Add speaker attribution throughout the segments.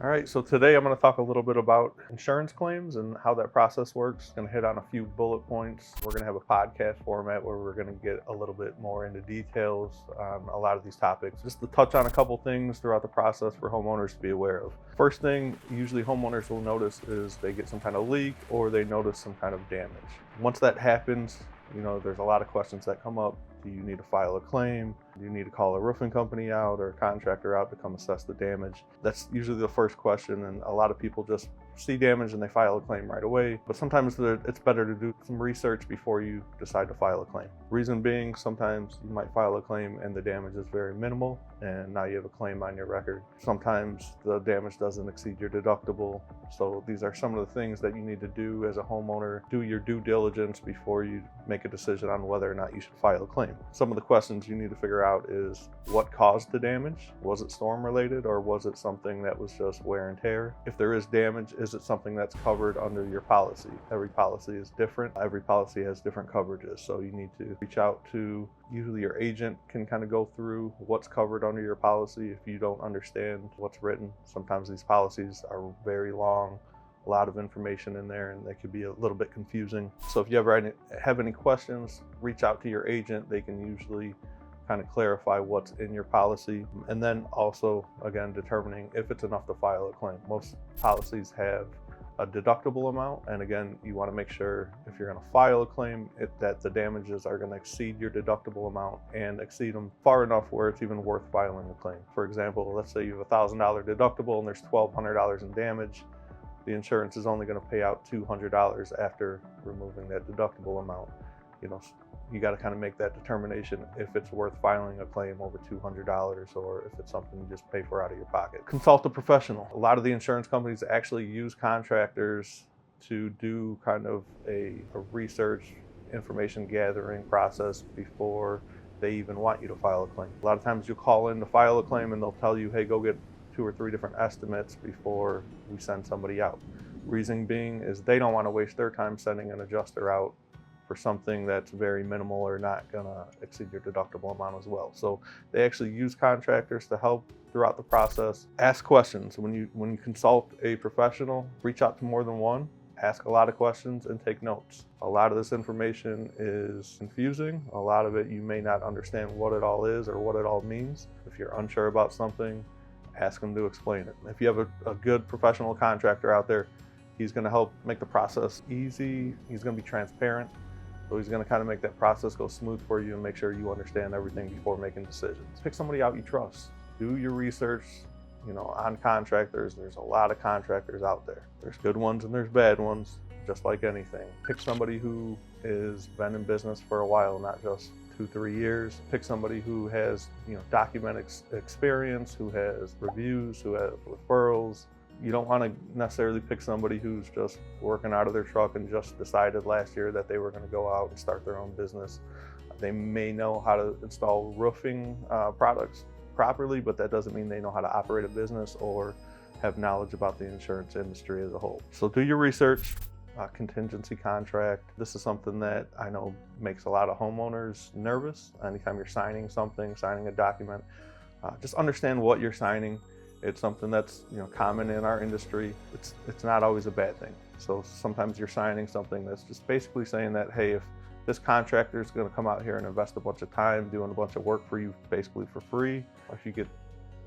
Speaker 1: All right, so today I'm going to talk a little bit about insurance claims and how that process works. Going to hit on a few bullet points. We're going to have a podcast format where we're going to get a little bit more into details on a lot of these topics, just to touch on a couple things throughout the process for homeowners to be aware of. First thing, usually homeowners will notice is they get some kind of leak or they notice some kind of damage. Once that happens, there's a lot of questions that come up. Do you need to file a claim? Do you need to call a roofing company out or a contractor out to come assess the damage? That's usually the first question, and a lot of people just see damage and they file a claim right away. But sometimes it's better to do some research before you decide to file a claim. Reason being, sometimes you might file a claim and the damage is very minimal, and now you have a claim on your record. Sometimes the damage doesn't exceed your deductible. So these are some of the things that you need to do as a homeowner. Do your due diligence before you make a decision on whether or not you should file a claim. Some of the questions you need to figure out is what caused the damage? Was it storm related, or was it something that was just wear and tear? If there is damage, is it something that's covered under your policy? Every policy is different. Every policy has different coverages. So you need to reach out to, usually your agent can kind of go through what's covered under your policy if you don't understand what's written. Sometimes these policies are very long, a lot of information in there, and they could be a little bit confusing. So if you ever have any questions, reach out to your agent. They can usually kind of clarify what's in your policy. And then also, again, determining if it's enough to file a claim. Most policies have a deductible amount, and again, you want to make sure if you're going to file a claim that the damages are going to exceed your deductible amount and exceed them far enough where it's even worth filing a claim. For example, let's say you have a $1,000 deductible and there's $1,200 in damage. The insurance is only going to pay out $200 after removing that deductible amount. You got to kind of make that determination if it's worth filing a claim over $200 or if it's something you just pay for out of your pocket. Consult a professional. A lot of the insurance companies actually use contractors to do kind of a research information gathering process before they even want you to file a claim. A lot of times you'll call in to file a claim and they'll tell you, hey, go get 2 or 3 different estimates before we send somebody out. Reason being is they don't want to waste their time sending an adjuster out for something that's very minimal or not gonna exceed your deductible amount as well. So they actually use contractors to help throughout the process. Ask questions. When you consult a professional, reach out to more than one, ask a lot of questions and take notes. A lot of this information is confusing. A lot of it you may not understand what it all is or what it all means. If you're unsure about something, ask them to explain it. If you have a good professional contractor out there, he's going to help make the process easy. He's going to be transparent. So he's going to kind of make that process go smooth for you and make sure you understand everything before making decisions. Pick somebody out you trust. Do your research, on contractors. There's a lot of contractors out there. There's good ones and there's bad ones, just like anything. Pick somebody who has been in business for a while, not just 2-3 years. Pick somebody who has, documented experience, who has reviews, who has referrals. You don't want to necessarily pick somebody who's just working out of their truck and just decided last year that they were going to go out and start their own business. They may know how to install roofing products properly, but that doesn't mean they know how to operate a business or have knowledge about the insurance industry as a whole. So do your research. Contingency contract. This is something that I know makes a lot of homeowners nervous. Anytime you're signing something, signing a document, just understand what you're signing. It's something that's common in our industry. It's not always a bad thing. So sometimes you're signing something that's just basically saying that, hey, if this contractor is going to come out here and invest a bunch of time doing a bunch of work for you basically for free, or if you get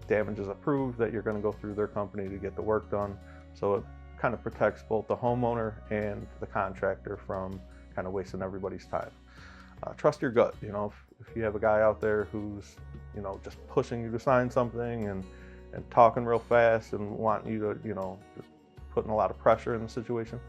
Speaker 1: damages approved, that you're going to go through their company to get the work done. So it kind of protects both the homeowner and the contractor from kind of wasting everybody's time. Trust your gut. If you have a guy out there who's just pushing you to sign something and talking real fast and wanting you to just putting a lot of pressure in the situation,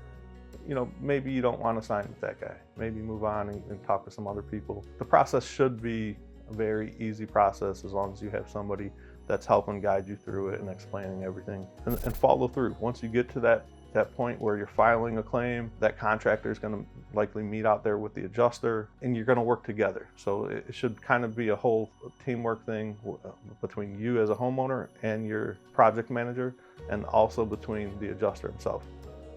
Speaker 1: maybe you don't want to sign with that guy. Maybe move on and talk to some other people. The process should be a very easy process as long as you have somebody that's helping guide you through it and explaining everything and follow through. Once you get to that point where you're filing a claim, that contractor is going to likely meet out there with the adjuster and you're going to work together. So it should kind of be a whole teamwork thing between you as a homeowner and your project manager, and also between the adjuster himself.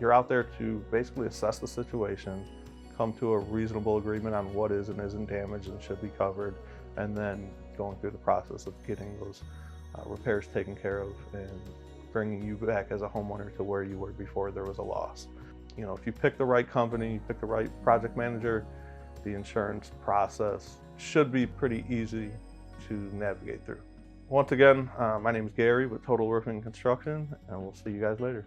Speaker 1: You're out there to basically assess the situation, come to a reasonable agreement on what is and isn't damaged and should be covered, and then going through the process of getting those repairs taken care of and bringing you back as a homeowner to where you were before there was a loss. You know, if you pick the right company, you pick the right project manager, the insurance process should be pretty easy to navigate through. Once again, my name is Gary with Total Roofing and Construction, and we'll see you guys later.